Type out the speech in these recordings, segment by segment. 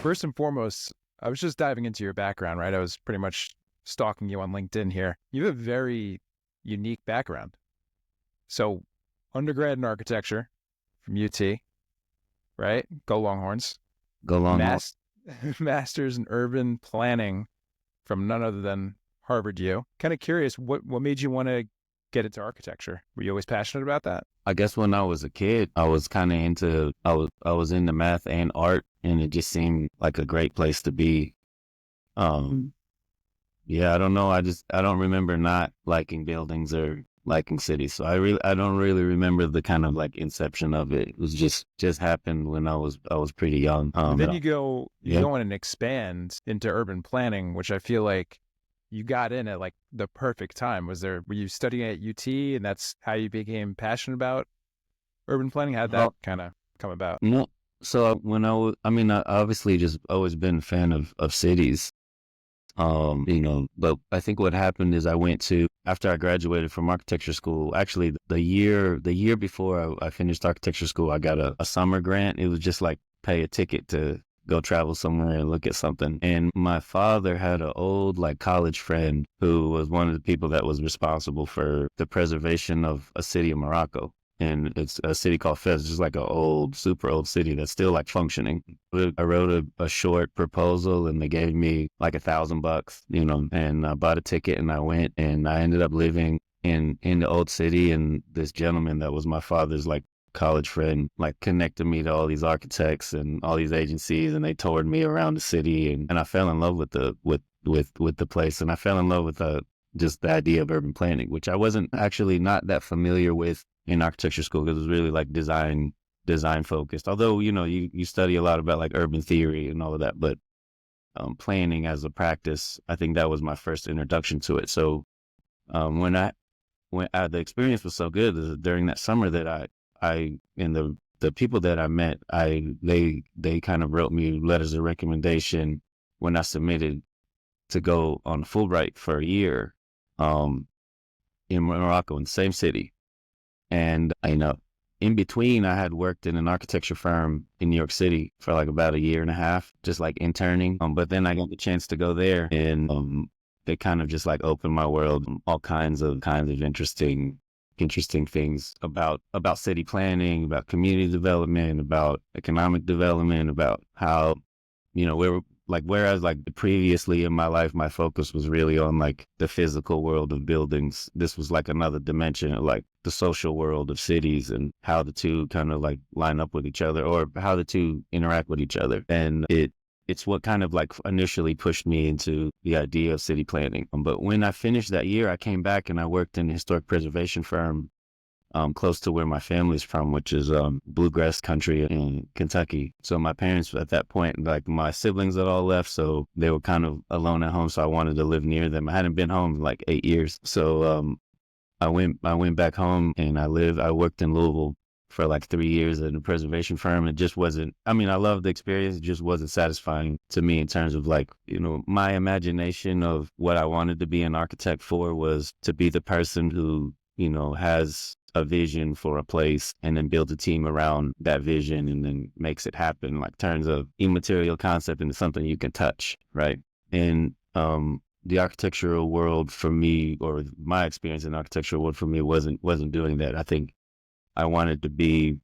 first and foremost, I was just diving into your background, right? I was pretty much stalking you on LinkedIn here. You have a very unique background. So, undergrad in architecture from UT, right? Go Longhorns. Go Longhorn. Mas- Masters in urban planning from none other than Harvard U. Kind of curious, what made you want to get into architecture? Were you always passionate about that? I guess when I was a kid, I was kind of into I was into math and art, and it just seemed like a great place to be. Um, yeah, I don't know. I don't remember not liking buildings or liking cities. So I don't really remember the kind of like inception of it. It was just happened when I was pretty young. But then you Yeah. go in and expand into urban planning, which I feel like you got in at like the perfect time. Were you studying at UT and that's how you became passionate about urban planning? How'd that Oh, kind of come about? no. So when I mean, I obviously just always been a fan of cities. But I think what happened is I went to, after I graduated from architecture school, actually the year before I finished architecture school, I got a summer grant. It was just like pay a ticket to go travel somewhere and look at something. And my father had an old like college friend who was one of the people that was responsible for the preservation of a city in Morocco. And it's a city called Fez, just like an old, super old city that's still like functioning. I wrote a short proposal and they gave me like $1,000, and I bought a ticket and I went and I ended up living in the old city. And this gentleman that was my father's like college friend, like connected me to all these architects and all these agencies, and they toured me around the city. And I fell in love with the place. And I fell in love with just the idea of urban planning, which I wasn't actually not that familiar with in architecture school because it was really like design focused. Although, you study a lot about like urban theory and all of that, but planning as a practice, I think that was my first introduction to it. So when the experience was so good during that summer that I and the people that I met, they kind of wrote me letters of recommendation when I submitted to go on Fulbright for a year um, in Morocco in the same city. And, in between, I had worked in an architecture firm in New York City for like about a year and a half, just like interning. But then I got the chance to go there, and they kind of just like opened my world, all kinds of interesting things about city planning, about community development, about economic development, about how, where like, whereas like previously in my life, my focus was really on like the physical world of buildings. This was like another dimension of like the social world of cities and how the two kind of like line up with each other or how the two interact with each other. And it's what kind of like initially pushed me into the idea of city planning. But when I finished that year, I came back and I worked in a historic preservation firm close to where my family's from, which is bluegrass country in Kentucky. So my parents at that point, like my siblings had all left, so they were kind of alone at home. So I wanted to live near them. I hadn't been home in like 8 years, so I went back home and I worked in Louisville for like 3 years at a preservation firm. It just wasn't. I mean, I loved the experience. It just wasn't satisfying to me in terms of like my imagination of what I wanted to be an architect for was to be the person who has a vision for a place and then builds a team around that vision and then makes it happen, like turns a immaterial concept into something you can touch, right? And the architectural world for me, or my experience in the architectural world for me, wasn't doing that. I think I wanted to be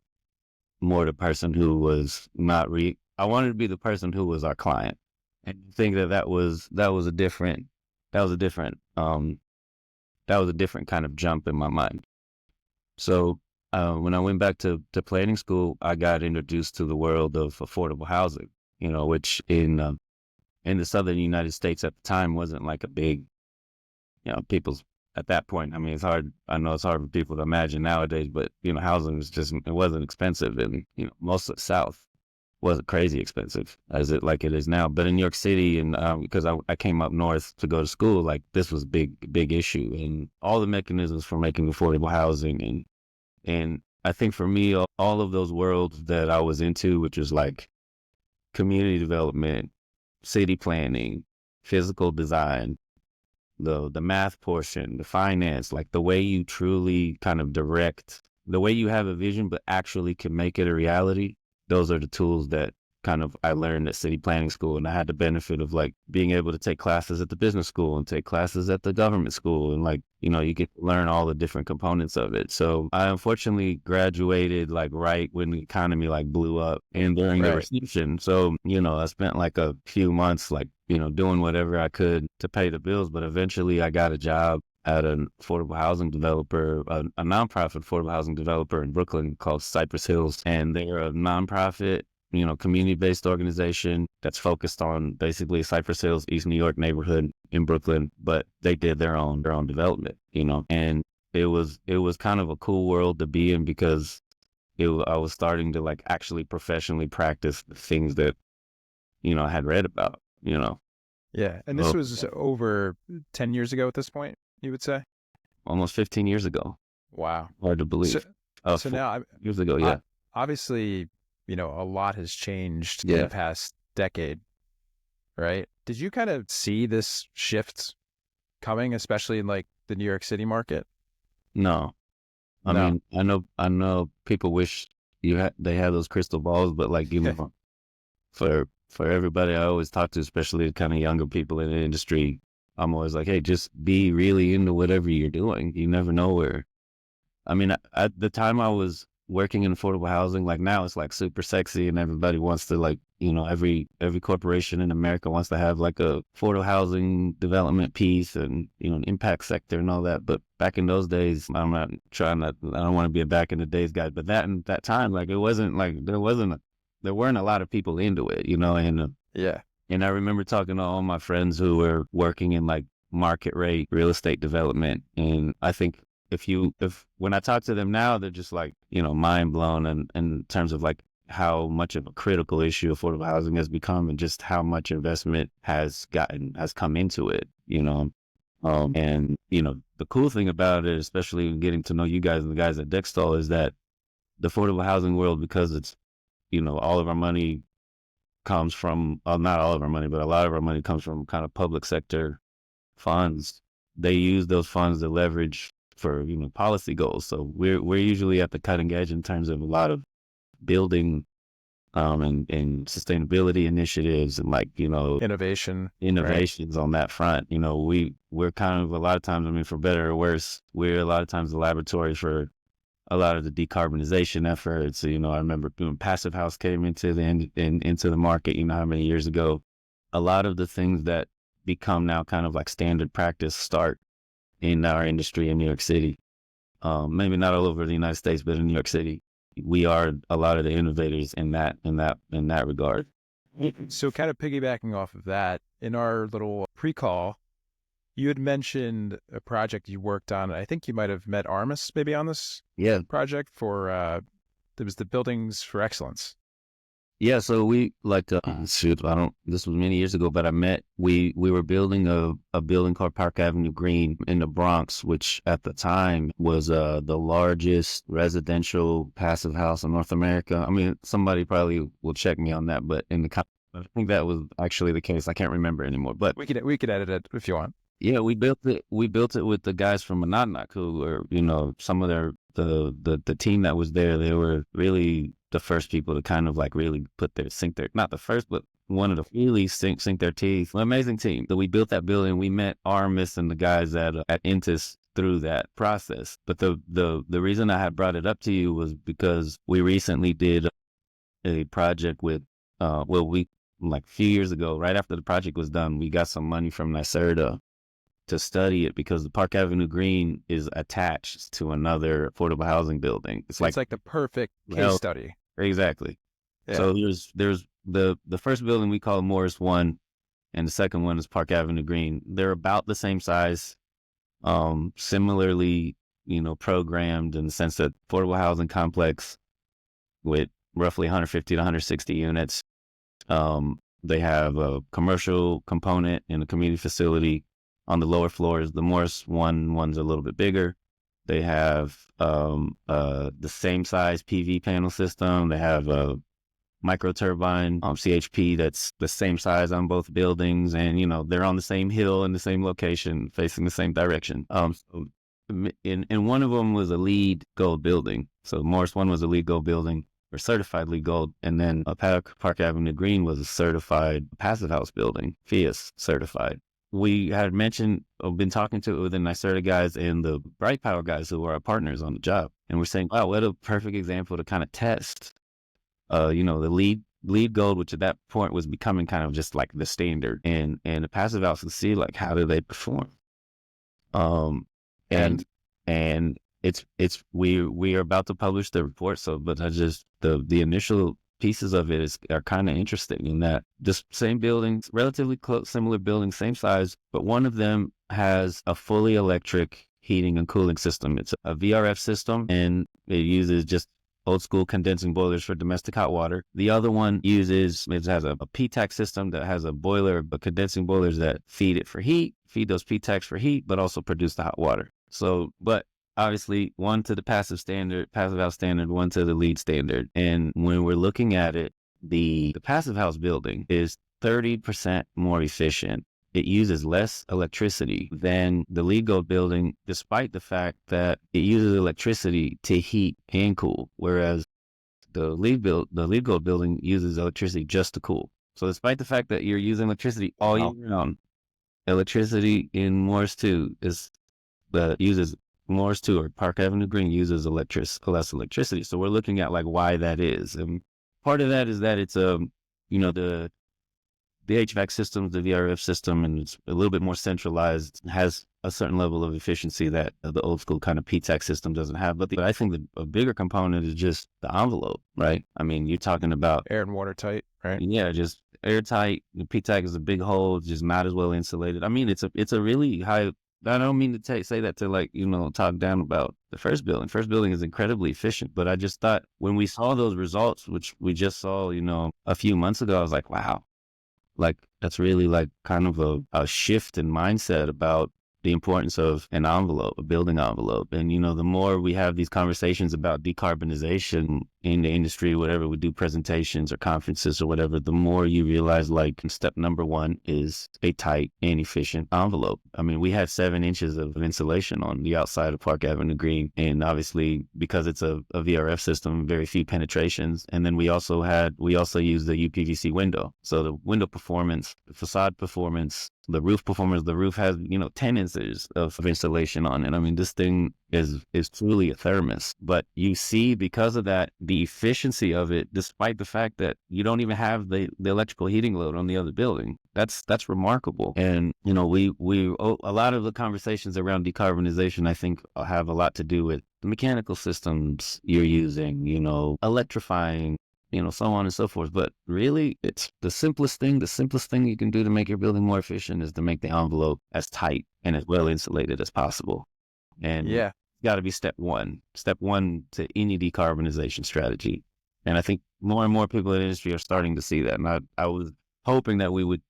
more the person who was not I wanted to be the person who was our client, and I think that was a different that was a different kind of jump in my mind. So when I went back to planning school, I got introduced to the world of affordable housing, which in the southern United States at the time wasn't like a big, people's at that point. I mean, it's hard. I know it's hard for people to imagine nowadays, but housing was it wasn't expensive, and most of the South wasn't crazy expensive as it is now. But in New York City, and because I came up north to go to school, like this was big issue, and all the mechanisms for making affordable housing, and I think for me, all of those worlds that I was into, which was like community development, city planning, physical design, the math portion, the finance, like the way you truly kind of direct, the way you have a vision but actually can make it a reality. Those are the tools that I learned at city planning school, and I had the benefit of like being able to take classes at the business school and take classes at the government school. And like, you get to learn all the different components of it. So I unfortunately graduated like right when the economy like blew up and during the Right. recession. So, I spent like a few months, like, doing whatever I could to pay the bills. But eventually I got a job at an affordable housing developer, a nonprofit affordable housing developer in Brooklyn called Cypress Hills. And they're a nonprofit, community-based organization that's focused on basically Cypress Hills, East New York neighborhood in Brooklyn, but they did their own development, and it was kind of a cool world to be in because I was starting to like actually professionally practice the things that, I had read about. Yeah. And this Oh, was over 10 years ago at this point, you would say? almost 15 years ago. Wow. Hard to So, believe. so now, 4 years ago, I, yeah. obviously, a lot has changed in Yeah. the past decade, right? Did you kind of see this shift coming, especially in like the New York City market? No. I No. mean, I know people wish they had those crystal balls, but like, for everybody I always talk to, especially the kind of younger people in the industry, I'm always like, hey, just be really into whatever you're doing. You never know where. I mean, at the time I was working in affordable housing, like now it's like super sexy and everybody wants to like, every corporation in America wants to have like a affordable housing development piece and, an impact sector and all that. But back in those days, I don't want to be a back in the days guy, but that time, like it wasn't like, there weren't a lot of people into it, Yeah. and I remember talking to all my friends who were working in like market rate real estate development. And I think if when I talk to them now, they're just like, mind blown in terms of like how much of a critical issue affordable housing has become and just how much investment has come into it, and, the cool thing about it, especially getting to know you guys and the guys at Dextall, is that the affordable housing world, because it's, all of our money comes from, not all of our money, but a lot of our money comes from kind of public sector funds. They use those funds to leverage for, policy goals. So we're usually at the cutting edge in terms of a lot of building and sustainability initiatives and like, Innovation. innovations on that front. We're kind of a lot of times, I mean, for better or worse, we're a lot of times the laboratory for a lot of the decarbonization efforts. I remember when Passive House came into the market, how many years ago. A lot of the things that become now kind of like standard practice start in our industry in New York City. Maybe not all over the United States, but in New York City, we are a lot of the innovators in that regard. So kind of piggybacking off of that, in our little pre-call, you had mentioned a project you worked on. I think you might have met Armis maybe on this Yeah. project for, it was the Buildings for Excellence. Yeah, so we like this was many years ago, but we were building a building called Park Avenue Green in the Bronx, which at the time was the largest residential passive house in North America. I mean, somebody probably will check me on that, but I think that was actually the case. I can't remember anymore, but We could edit it if you want. yeah, we built it with the guys from Monadnock who were, some of the team that was there. They were really the first people to kind of like really not the first, but one of the really sink their teeth. An amazing team. So we built that building. We met Armis and the guys at Intis through that process. But the reason I had brought it up to you was because we recently did a project with, we like a few years ago, right after the project was done, we got some money from NYSERDA to study it because the Park Avenue Green is attached to another affordable housing building. It's like the perfect case study. Exactly. Yeah. So there's the first building we call Morris 1, and the second one is Park Avenue Green. They're about the same size, similarly, programmed in the sense that affordable housing complex with roughly 150 to 160 units. They have a commercial component and a community facility on the lower floors. The Morris one's a little bit bigger. They have the same size PV panel system. They have a micro turbine CHP that's the same size on both buildings, and they're on the same hill in the same location, facing the same direction. So in one of them was a LEED gold building. So Morris 1 was a LEED gold building. or certified LEED Gold. And then Park Avenue Green was a certified passive house building, FIAS certified. We had mentioned, been talking to the NYSERDA guys and the Bright Power guys who were our partners on the job. And we're saying, wow, what a perfect example to kind of test, the LEED Gold, which at that point was becoming kind of just like the standard, and the passive house to see like, how do they perform? And And and we are about to publish the report. So, but I just, the initial pieces of it are kind of interesting in that just same buildings, relatively close, similar buildings, same size, but one of them has a fully electric heating and cooling system. It's a VRF system, and it uses just old school condensing boilers for domestic hot water. The other one it has a PTAC system that has a boiler, but condensing boilers that feed those PTACs for heat, but also produce the hot water. So, but obviously one to the passive house standard, one to the LEED standard. And when we're looking at it, the passive house building is 30% more efficient. It uses less electricity than the LEED Gold building, despite the fact that it uses electricity to heat and cool, whereas the LEED Gold building uses electricity just to cool. So despite the fact that you're using electricity all year round, electricity in Morris 2 uses Morris 2, or Park Avenue Green uses less electricity. So we're looking at like why that is. And part of that is that it's the HVAC systems, the VRF system, and it's a little bit more centralized, has a certain level of efficiency that the old school kind of PTAC system doesn't have. But I think a bigger component is just the envelope, right? I mean, you're talking about air and watertight, right? Yeah, just airtight. The PTAC is a big hole, just not as well insulated. I mean, it's a really high. I don't mean to say that to talk down about the first building. First building is incredibly efficient, but I just thought when we saw those results, which we just saw, a few months ago, I was like, wow, like that's really like kind of a shift in mindset about the importance of an envelope, a building envelope. And, the more we have these conversations about decarbonization in the industry, whatever we do presentations or conferences or whatever, the more you realize like step number one is a tight and efficient envelope. I mean, we had 7 inches of insulation on the outside of Park Avenue Green. And obviously because it's a VRF system, very few penetrations. And then we also used the UPVC window. So the window performance, the facade performance, the roof performance, the roof has, 10 inches of insulation on it. I mean, this thing is truly a thermos, but you see because of that, the efficiency of it, despite the fact that you don't even have the electrical heating load on the other building. That's remarkable. And, a lot of the conversations around decarbonization, I think have a lot to do with the mechanical systems you're using, electrifying, so on and so forth. But really, it's the simplest thing you can do to make your building more efficient is to make the envelope as tight and as well insulated as possible. And Yeah. it's got to be step one to any decarbonization strategy. And I think more and more people in the industry are starting to see that. And I was hoping that we would,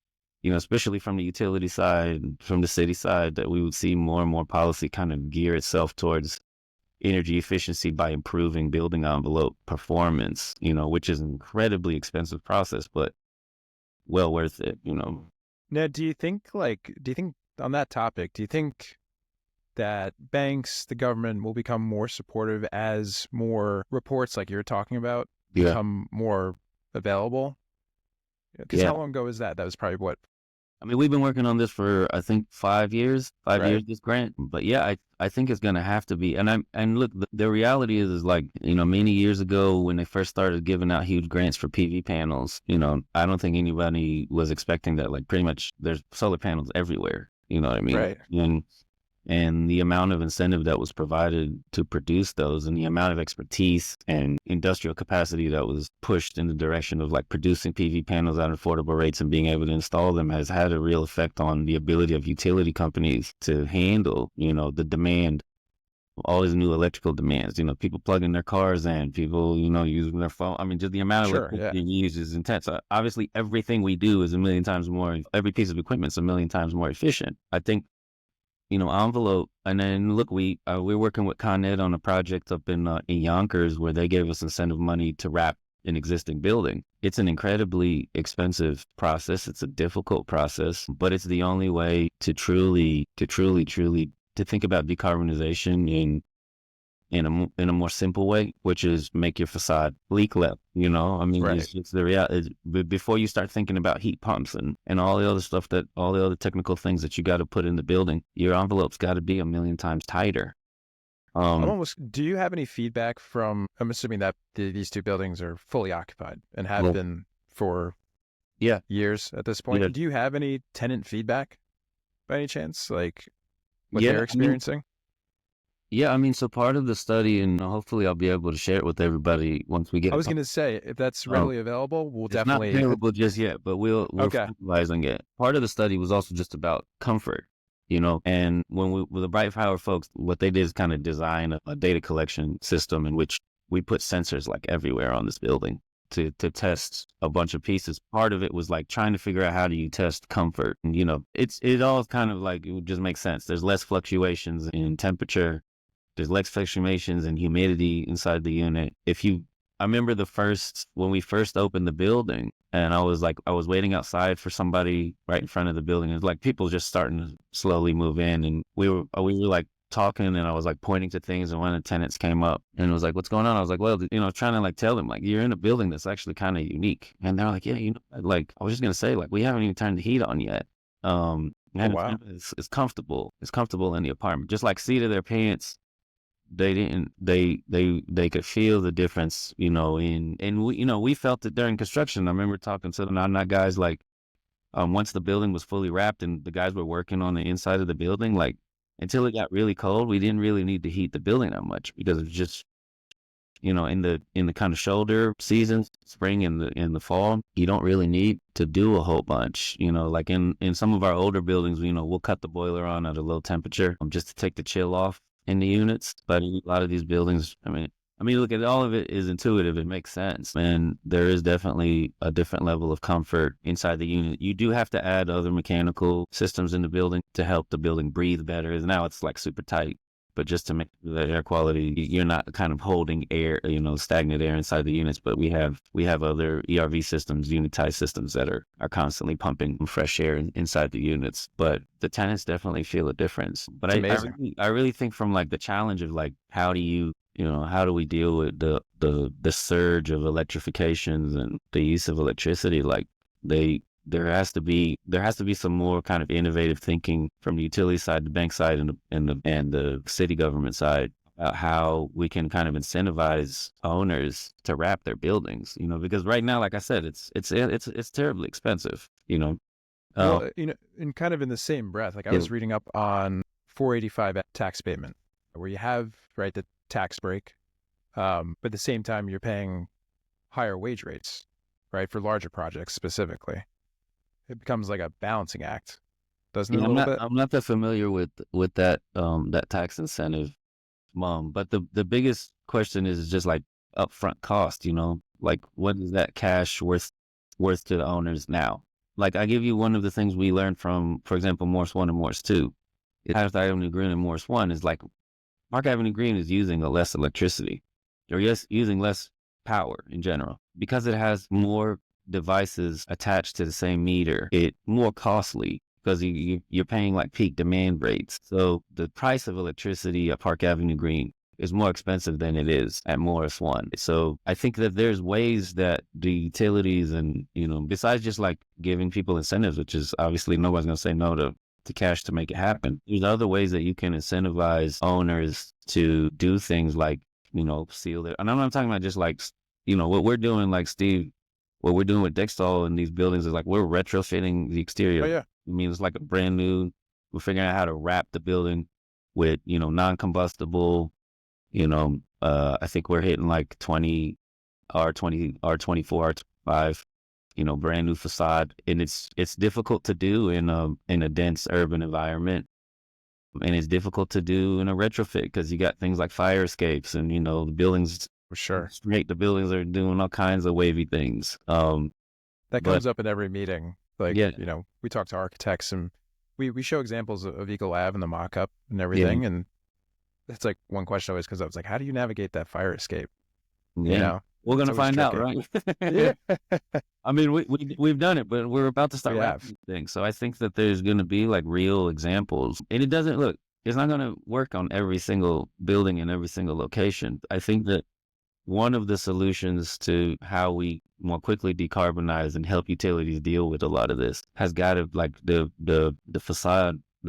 especially from the utility side, from the city side, that we would see more and more policy kind of gear itself towards energy efficiency by improving building envelope performance, which is an incredibly expensive process, but well worth it, Now, do you think on that topic, do you think that banks, the government will become more supportive as more reports like you're talking about become more available? Because how long ago was that? That was probably what? I mean, we've been working on this for, I think, 5 years, this grant. But yeah, I think it's going to have to be. And look, the reality is like, many years ago when they first started giving out huge grants for PV panels, I don't think anybody was expecting that. Like pretty much there's solar panels everywhere. You know what I mean? Right. And the amount of incentive that was provided to produce those and the amount of expertise and industrial capacity that was pushed in the direction of like producing PV panels at affordable rates and being able to install them has had a real effect on the ability of utility companies to handle, the demand, all these new electrical demands, people plugging their cars in, people, using their phone. I mean, just the amount of electricity used is intense. Obviously, everything we do is a million times more, every piece of equipment is a million times more efficient. I think envelope. And then look, we're working with Con Ed on a project up in Yonkers where they gave us incentive money to wrap an existing building. It's an incredibly expensive process. It's a difficult process, but it's the only way to truly think about decarbonization in a more simple way, which is make your facade leak level. You know, I mean, Right. it's the reality. Before you start thinking about heat pumps and all the other stuff, that all the other technical things that you got to put in the building, your envelope's got to be a million times tighter. Do you have any feedback from, I'm assuming that these two buildings are fully occupied and have Well, been for yeah, years at this yeah, point. Do you have any tenant feedback by any chance? Like what yeah. they're experiencing? I mean, so part of the study, and hopefully I'll be able to share it with everybody once we get I it. was going to say, if that's Um, readily available, we'll It's not definitely, available just yet, but we're okay. finalizing it. Part of the study was also just about comfort, you know. And when we with the Bright Power folks, what they did is kind of design a data collection system in which we put sensors like everywhere on this building to test a bunch of pieces. Part of it was like trying to figure out how do you test comfort, and you know, it all kind of like it just makes sense. There's less fluctuations in temperature. There's less fluctuations in humidity inside the unit. I remember when we first opened the building, and I was waiting outside for somebody right in front of the building. It was like people just starting to slowly move in, and we were like talking, and I was like pointing to things, and one of the tenants came up and was like, "What's going on?" I was like, "Well, you know," trying to like tell them like, "You're in a building that's actually kind of unique," and they're like, "Yeah, you know," like I was just gonna say like we haven't even turned the heat on yet. Oh, And wow. it's comfortable. It's comfortable in the apartment, just like seat of their pants. They didn't they could feel the difference, you know, and we, you know, we felt it during construction. I remember talking to the non guys like once the building was fully wrapped and the guys were working on the inside of the building, like until it got really cold, we didn't really need to heat the building that much because it's just, you know, in the kind of shoulder seasons, spring and the fall, you don't really need to do a whole bunch. You know, like in some of our older buildings, you know, we'll cut the boiler on at a low temperature just to take the chill off in the units. But in a lot of these buildings, I mean, look at all of it is intuitive. It makes sense, and there is definitely a different level of comfort inside the unit. You do have to add other mechanical systems in the building to help the building breathe better. Now it's like super tight, but just to make the air quality, you're not kind of holding air, you know, stagnant air inside the units. But we have other ERV systems, unitized systems that are constantly pumping fresh air inside the units. But the tenants definitely feel a difference. But It's I amazing. really, I really think from like the challenge of like how do we deal with the surge of electrifications and the use of electricity? Like there has to be some more kind of innovative thinking from the utility side, the bank side, and the city government side about how we can kind of incentivize owners to wrap their buildings. You know, because right now, like I said, it's terribly expensive. You know, uh, Well, and kind of in the same breath, like I yeah, was reading up on 485 tax abatement, where you have, right, the tax break, but at the same time, you're paying higher wage rates, right, for larger projects specifically. It becomes like a balancing act, doesn't it, a yeah, little bit? I'm not that familiar with that tax incentive, but the biggest question is just like upfront cost. You know, like what is that cash worth to the owners now? Like I give you one of the things we learned from, for example, Morse One and Morse Two. Park Avenue Green and Morse One is like Park Avenue Green is using a less electricity, or yes, using less power in general because it has more devices attached to the same meter. It more costly because you're paying like peak demand rates. So the price of electricity at Park Avenue Green is more expensive than it is at Morris One. So I think that there's ways that the utilities and, you know, besides just like giving people incentives, which is obviously nobody's going to say no to cash to make it happen. There's other ways that you can incentivize owners to do things like, you know, seal it. And I'm not talking about just like, you know, what we're doing, like Steve, what we're doing with Dextol in these buildings is like we're retrofitting the exterior. Oh yeah, I mean, it's like a brand new, we're figuring out how to wrap the building with, you know, non-combustible, you know, I think we're hitting like 20 R20, R24, R25, you know, brand new facade. And it's difficult to do in a dense urban environment. And it's difficult to do in a retrofit because you got things like fire escapes and, you know, the buildings for sure. straight, the buildings are doing all kinds of wavy things. That But comes up in every meeting. Like, yeah, we talk to architects and we show examples of Eagle Lab and the mock-up and yeah, everything. And it's like one question always comes up. It's like, how do you navigate that fire escape? You yeah. know, We're it's gonna always find out, tricky. right? Yeah, I mean, we've done it, but we're about to we start have. wrapping things. So I think that there's gonna be like real examples, and it doesn't look. it's not going to work on every single building in every single location. I think that one of the solutions to how we more quickly decarbonize and help utilities deal with a lot of this has got to, like, the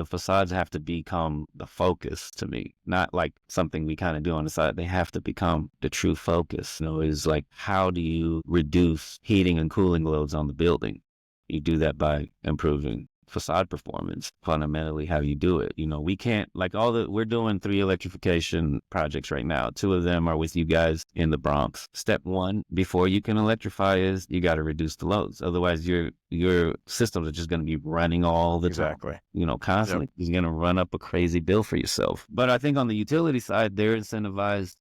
facades have to become the focus to me, not like something we kind of do on the side. They have to become the true focus. Is like, how do you reduce heating and cooling loads on the building? You do that by improving facade performance. Fundamentally, how you do it. We can't, like, we're doing 3 electrification projects right now. 2 of them are with you guys in the Bronx. Step 1 before you can electrify is you got to reduce the loads. Otherwise, your systems are just going to be running all the time. Constantly. You're going to run up a crazy bill for yourself. But I think on the utility side, they're incentivized,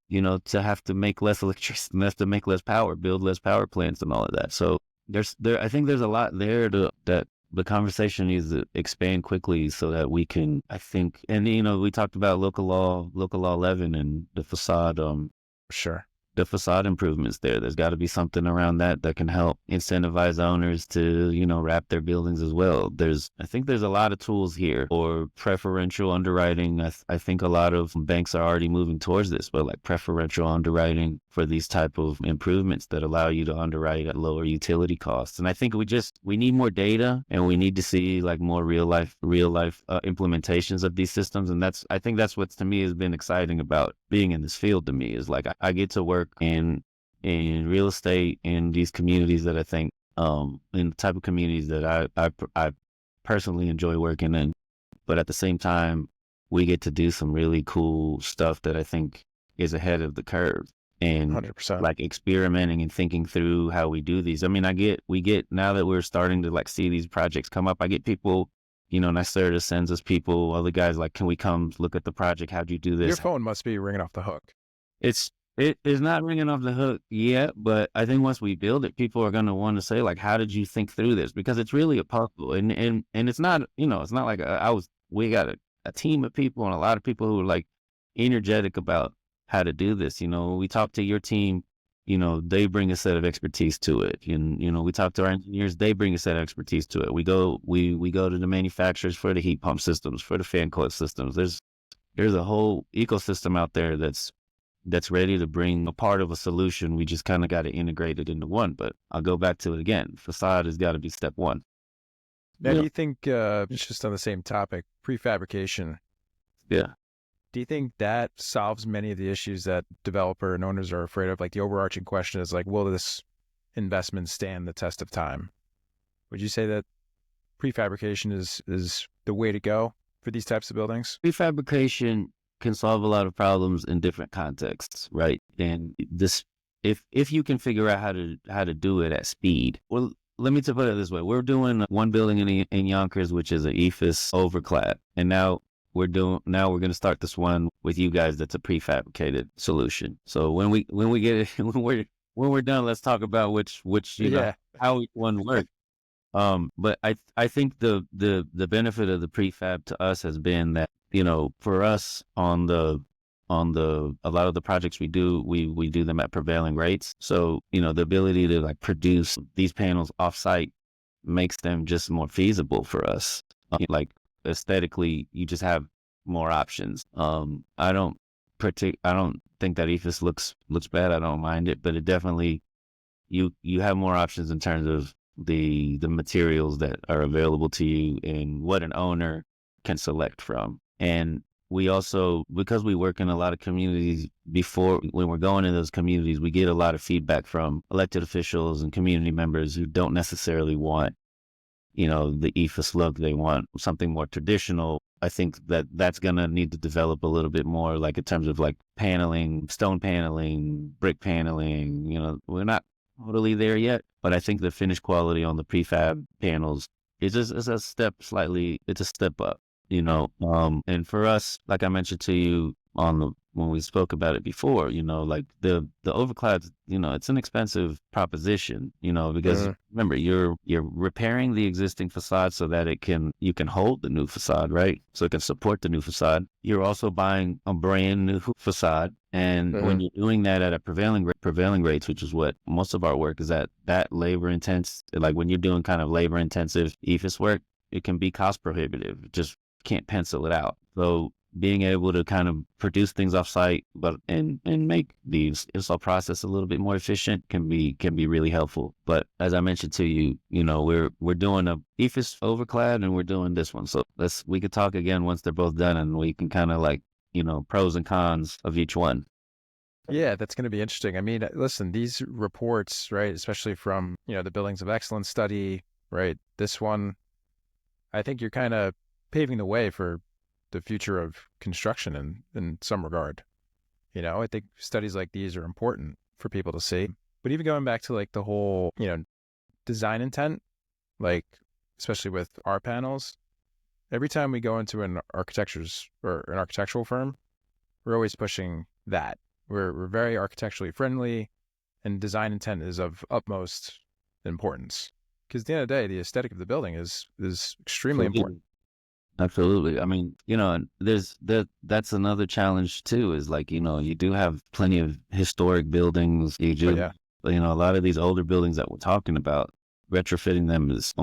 to have to make less electricity, have to make less power, build less power plants and all of that. So I think there's a lot there that the conversation needs to expand quickly so that we can, I think, and we talked about local law 11 and the facade, Sure. the facade improvements there. There's got to be something around that can help incentivize owners to, wrap their buildings as well. I think there's a lot of tools here for preferential underwriting. I think a lot of banks are already moving towards this, but like preferential underwriting for these type of improvements that allow you to underwrite at lower utility costs. And I think we need more data, and we need to see like more real life implementations of these systems. And I think that's what to me has been exciting about being in this field. To me is like I get to work in real estate in these communities that I think in the type of communities that I personally enjoy working in, but at the same time we get to do some really cool stuff that I think is ahead of the curve, and 100%. like experimenting and thinking through how we do these. I mean, we get now that we're starting to like see these projects come up, I get people, NYSERDA sends us people, other guys like, can we come look at the project? How'd you do this? Your phone must be ringing off the hook. It is not ringing off the hook yet, but I think once we build it, people are going to want to say like, how did you think through this? Because it's really a puzzle, and it's not, it's not like we got a team of people and a lot of people who are like energetic about how to do this. We talk to your team, they bring a set of expertise to it, and we talk to our engineers, they bring a set of expertise to it. We go to the manufacturers for the heat pump systems, for the fan coil systems. There's a whole ecosystem out there that's ready to bring a part of a solution. We just kind of got to integrate it into one. But I'll go back to it again. Facade has got to be step 1. Now, do you think, just on the same topic, prefabrication? Yeah. Do you think that solves many of the issues that developer and owners are afraid of? Like the overarching question is like, will this investment stand the test of time? Would you say that prefabrication is the way to go for these types of buildings? Prefabrication can solve a lot of problems in different contexts, right? And this, if you can figure out how to do it at speed. Well, let me put it this way: we're doing one building in Yonkers, which is an EFIS overclad, and now we're going to start this one with you guys that's a prefabricated solution. So when we get it, when we're done, let's talk about which how each one works. But I think the benefit of the prefab to us has been that, for us on a lot of the projects we do them at prevailing rates. So, the ability to like produce these panels offsite makes them just more feasible for us. Like aesthetically, you just have more options. I don't think that EFIS looks bad. I don't mind it, but it definitely, you have more options in terms of the materials that are available to you and what an owner can select from. And we also, because we work in a lot of communities, when we're going in those communities, we get a lot of feedback from elected officials and community members who don't necessarily want, the EFIS look. They want something more traditional. I think that's going to need to develop a little bit more, like in terms of like paneling, stone paneling, brick paneling. We're not totally there yet, but I think the finished quality on the prefab panels is a step up, and for us, like I mentioned to you when we spoke about it before, like the overclads, it's an expensive proposition, because remember, you're repairing the existing facade so that you can hold the new facade, right? So it can support the new facade. You're also buying a brand new facade. And when you're doing that at a prevailing rates, which is what most of our work is at, that labor intense, like when you're doing kind of labor intensive EFIS work, it can be cost prohibitive. Just can't pencil it out. So being able to kind of produce things off site, but and make the install process a little bit more efficient can be really helpful. But as I mentioned to you, we're doing a EFIS overclad and we're doing this one. So we could talk again once they're both done and we can kind of like, pros and cons of each one. Yeah, that's going to be interesting. I mean, listen, these reports, right, especially from, the Buildings of Excellence study, right, this one, I think you're kind of paving the way for the future of construction in some regard. I think studies like these are important for people to see. But even going back to like the whole, design intent, like especially with our panels, every time we go into an architectural firm, we're always pushing that. We're very architecturally friendly, and design intent is of utmost importance. Because at the end of the day, the aesthetic of the building is extremely important. Absolutely. I mean, and that's another challenge too, is like, you do have plenty of historic buildings. You But do, yeah, a lot of these older buildings that we're talking about, retrofitting them is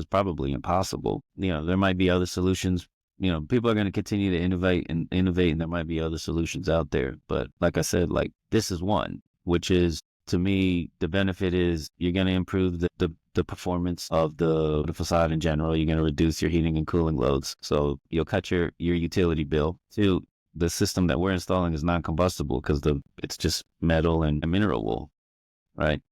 probably impossible. There might be other solutions. People are going to continue to innovate, and there might be other solutions out there. But like I said, like this is one, which is, to me, the benefit is you're going to improve the performance of the facade in general. You're going to reduce your heating and cooling loads. So you'll cut your utility bill. Two, the system that we're installing is non-combustible because it's just metal and mineral wool, right?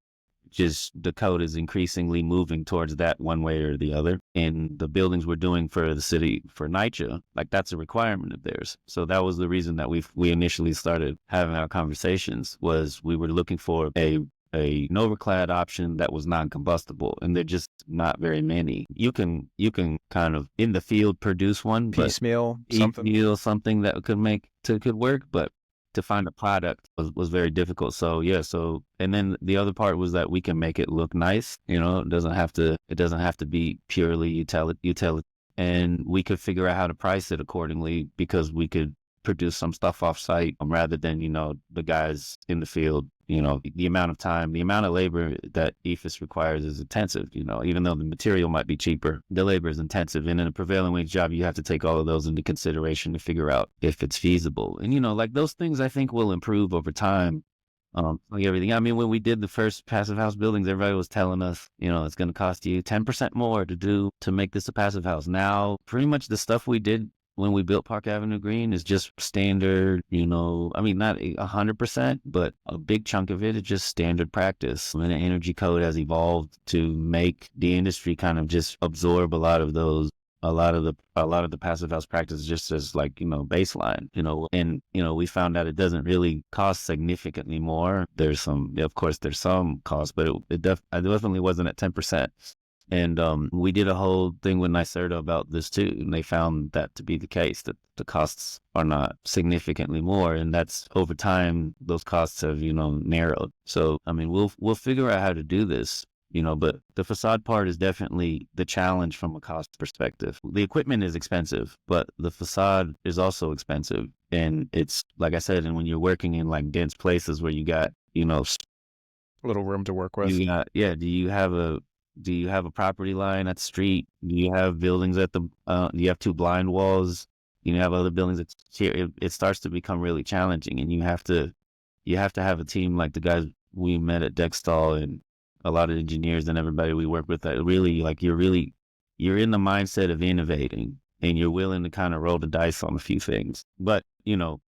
Just the code is increasingly moving towards that one way or the other. And the buildings we're doing for the city, for NYCHA, like that's a requirement of theirs. So that was the reason that we initially started having our conversations, was we were looking for a Novaclad option that was non-combustible, and they're just not very many. You can kind of in the field produce one, but piecemeal something that could work, but to find a product was very difficult. So yeah, and then the other part was that we can make it look nice. It doesn't have to be purely utility, and we could figure out how to price it accordingly because we could produce some stuff off site rather than, the guys in the field. The amount of time, the amount of labor that EFIS requires is intensive. Even though the material might be cheaper, the labor is intensive. And in a prevailing wage job, you have to take all of those into consideration to figure out if it's feasible. And, like those things I think will improve over time. Like everything. I mean, when we did the first passive house buildings, everybody was telling us, it's going to cost you 10% more to make this a passive house. Now, pretty much the stuff we did when we built Park Avenue Green is just standard, I mean, not 100%, but a big chunk of it is just standard practice. And the energy code has evolved to make the industry kind of just absorb a lot of the passive house practices just as like, baseline, and, we found out it doesn't really cost significantly more. There's some cost, but it definitely wasn't at 10%. And we did a whole thing with NYSERDA about this too, and they found that to be the case, that the costs are not significantly more, and that's over time those costs have narrowed. So I mean, we'll figure out how to do this, but the facade part is definitely the challenge from a cost perspective. The equipment is expensive, but the facade is also expensive, and it's like I said, and when you're working in like dense places where you got little room to work with. Do you have a property line at the street? Do you have buildings do you have two blind walls? You have other buildings it starts to become really challenging, and you have to have a team like the guys we met at Dextal and a lot of engineers and everybody we work with that really like you're in the mindset of innovating, and you're willing to kind of roll the dice on a few things, but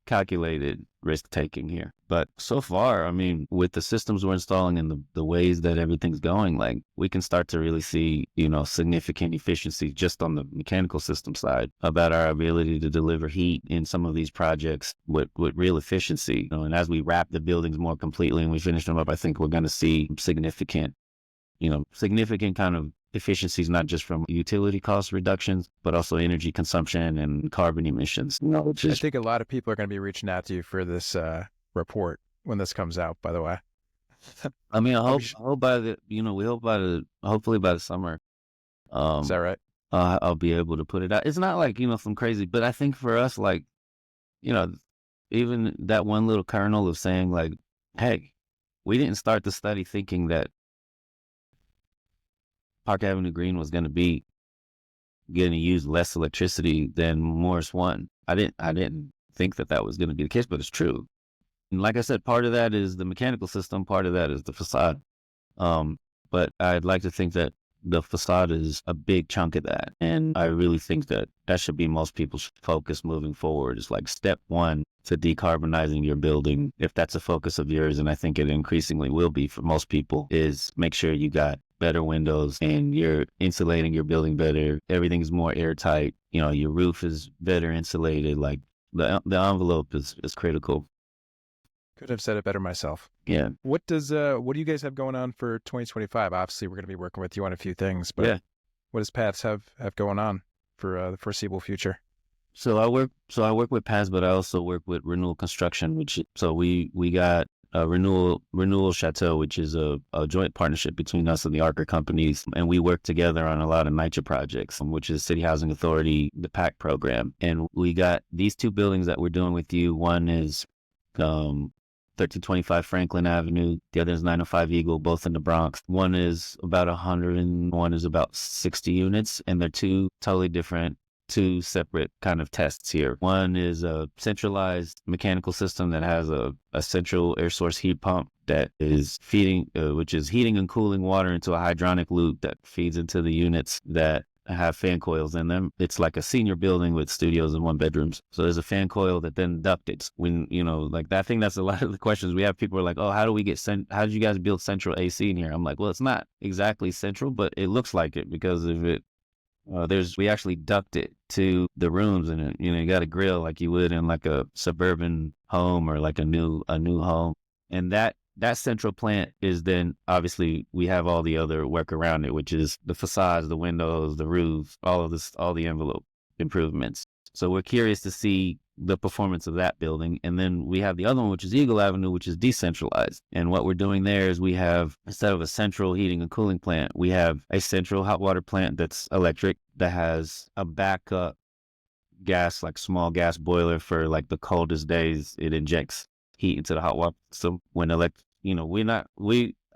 calculated risk taking here. But so far, I mean, with the systems we're installing and the ways that everything's going, like we can start to really see, significant efficiency just on the mechanical system side about our ability to deliver heat in some of these projects with real efficiency. And as we wrap the buildings more completely and we finish them up, I think we're going to see significant kind of efficiencies, not just from utility cost reductions, but also energy consumption and carbon emissions. I think a lot of people are going to be reaching out to you for this report when this comes out, by the way. I mean, I hope by the, hopefully by the summer. Is that right? I'll be able to put it out. It's not like, some crazy, but I think for us, like, even that one little kernel of saying like, hey, we didn't start the study thinking that Park Avenue Green was going to be going to use less electricity than Morris One. I didn't think that was going to be the case, but it's true. And like I said, part of that is the mechanical system, part of that is the facade. But I'd like to think that the facade is a big chunk of that. And I really think that should be most people's focus moving forward, is like step one to decarbonizing your building. If that's a focus of yours, and I think it increasingly will be for most people, is make sure you got better windows and you're insulating your building better. Everything's more airtight. Your roof is better insulated. Like the envelope is critical. Could have said it better myself. Yeah. What do you guys have going on for 2025? Obviously, we're going to be working with you on a few things, but Yeah. what does Paths have going on for the foreseeable future? So I work with PAS, but I also work with Renewal Construction, we got a Renewal Chateau, which is a joint partnership between us and the Archer companies, and we work together on a lot of NYCHA projects, which is City Housing Authority, the PAC program. And we got these two buildings that we're doing with you. One is 1325 Franklin Avenue. The other is 905 Eagle, both in the Bronx. One is about 100 and one is about 60 units, and they're two totally different, two separate kind of tests here. One is a centralized mechanical system that has a central air source heat pump that is feeding, which is heating and cooling water into a hydronic loop that feeds into the units that have fan coils in them. It's like a senior building with studios and one bedrooms. So there's a fan coil that then ducted. When, like that thing, that's a lot of the questions we have. People are like, oh, how did you guys build central AC in here? I'm like, well, it's not exactly central, but it looks like it because of it. We actually duct it to the rooms, and you got a grill like you would in like a suburban home or like a new home. And that central plant is then, obviously, we have all the other work around it, which is the facades, the windows, the roofs, all the envelope improvements. So we're curious to see the performance of that building. And then we have the other one, which is Eagle Avenue, which is decentralized. And what we're doing there is we have, instead of a central heating and cooling plant, we have a central hot water plant that's electric, that has a backup gas, like small gas boiler for like the coldest days. It injects heat into the hot water. So when I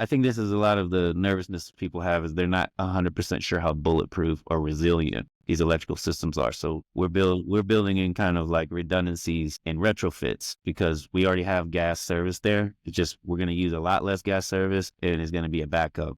think this is a lot of the nervousness people have, is they're not 100% sure how bulletproof or resilient these electrical systems are. So we're building in kind of like redundancies and retrofits, because we already have gas service there. It's just, we're going to use a lot less gas service, and it's going to be a backup.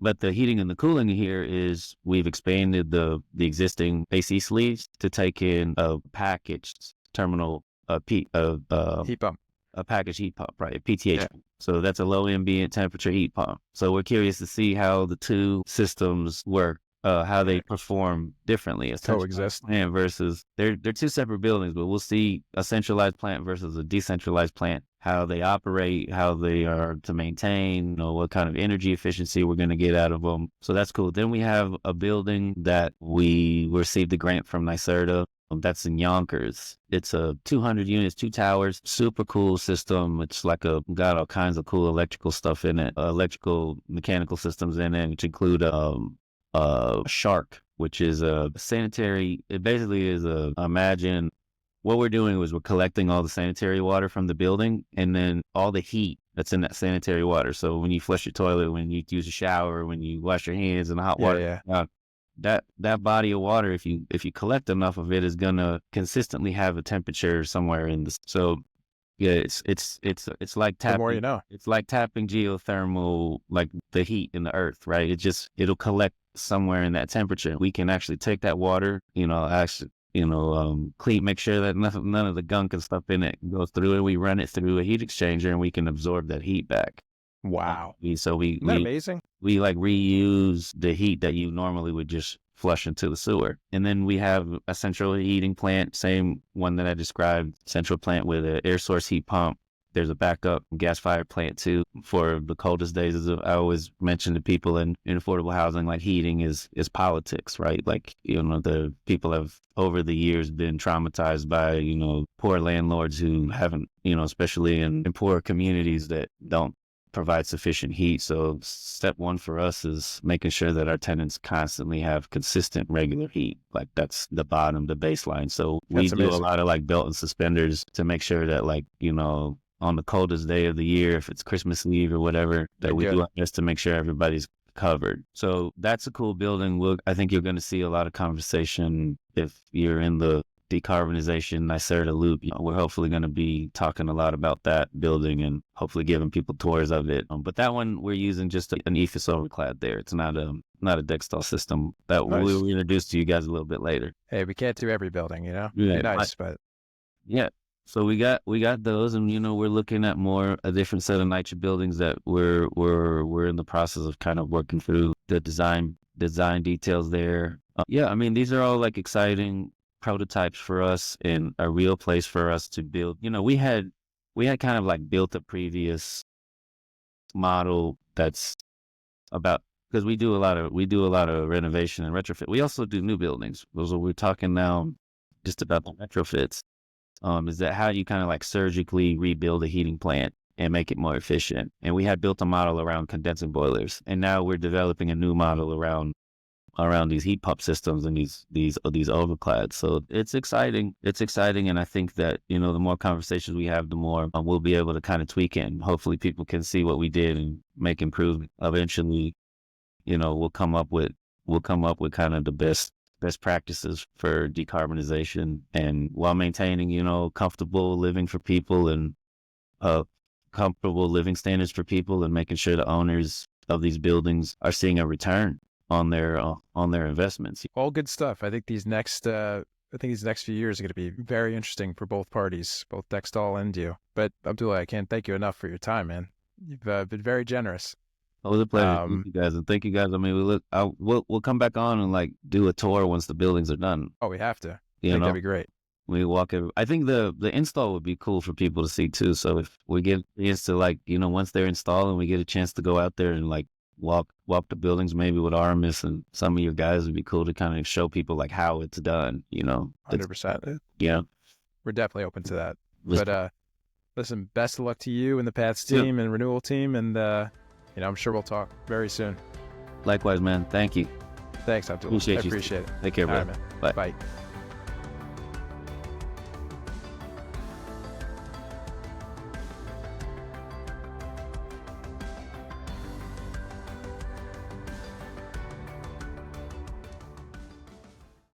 But the heating and the cooling here is, we've expanded the existing AC sleeves to take in a packaged terminal heat pump. A packaged heat pump, right? A PTH. Yeah. So that's a low ambient temperature heat pump. So we're curious to see how the two systems work, how they perform differently. Coexist. Plant versus, they're two separate buildings, but we'll see a centralized plant versus a decentralized plant, how they operate, how they are to maintain, what kind of energy efficiency we're going to get out of them. So that's cool. Then we have a building that we received a grant from NYSERDA. That's in Yonkers. It's a 200 units, 2 towers, super cool system. It's like got all kinds of cool electrical stuff in it, electrical mechanical systems in it, which include Shark, which is a sanitary. It basically is imagine what we're doing is we're collecting all the sanitary water from the building, and then all the heat that's in that sanitary water. So when you flush your toilet, when you use a shower, when you wash your hands in the hot water, that body of water, if you collect enough of it, is gonna consistently have a temperature somewhere in the. So yeah, it's like tapping. The more you know. It's like tapping geothermal, like the heat in the earth, right? It'll collect somewhere in that temperature. We can actually take that water, clean, make sure that none of the gunk and stuff in it goes through it. We run it through a heat exchanger, and we can absorb that heat back. Wow. Isn't that amazing? We like reuse the heat that you normally would just flush into the sewer. And then we have a central heating plant, same one that I described, central plant with an air source heat pump. There's a backup gas fired plant too for the coldest days. As I always mention to people in affordable housing, like heating is politics, right? Like, the people have over the years been traumatized by, poor landlords who haven't, especially in poor communities that don't provide sufficient heat. So step one for us is making sure that our tenants constantly have consistent, regular heat. Like that's the baseline. So we do a lot of like belt and suspenders to make sure that on the coldest day of the year, if it's Christmas Eve or whatever, that we do our best to make sure everybody's covered. So that's a cool building. I think you're going to see a lot of conversation if you're in the decarbonization NYSERDA loop. We're hopefully going to be talking a lot about that building and hopefully giving people tours of it. But that one we're using just an ephes overclad there. It's not a Dextol system that Nice. we'll introduce to you guys a little bit later. Hey, we can't do every building, Yeah, Be nice, but yeah. So we got those, and we're looking at a different set of NYCHA buildings that we're in the process of kind of working through the design details there. Yeah, I mean, these are all like exciting prototypes for us and a real place for us to build. We had kind of like built a previous model that's about, because we do a lot of renovation and retrofit. We also do new buildings. We're talking now just about the retrofits. Is that how you kind of like surgically rebuild a heating plant and make it more efficient? And we had built a model around condensing boilers, and now we're developing a new model around these heat pump systems and these overclads. So it's exciting. And I think that, the more conversations we have, the more we'll be able to kind of tweak it. And hopefully people can see what we did and make improvement. Eventually, we'll come up with kind of the best practices for decarbonization, and while maintaining, comfortable living for people and comfortable living standards for people, and making sure the owners of these buildings are seeing a return on their investments. All good stuff. I think these next few years are going to be very interesting for both parties, both Dextol and you. But Abdulla, I can't thank you enough for your time, man. You've been very generous. It was a pleasure. Thank you guys, and thank you guys. I mean, we'll come back on and like do a tour once the buildings are done. Oh, we have to. I think that'd be great. We walk it. I think the install would be cool for people to see too. So if we get a chance to, like, once they're installed and we get a chance to go out there and like walk the buildings, maybe with Aramis and some of your guys, would be cool to kind of show people like how it's done. 100%. Yeah, we're definitely open to that. But listen, best of luck to you and the Pats team and renewal team, and I'm sure we'll talk very soon. Likewise, man. Thank you. Thanks, Abdulla. I appreciate it. Take care, bro. All right, man. Bye. Bye.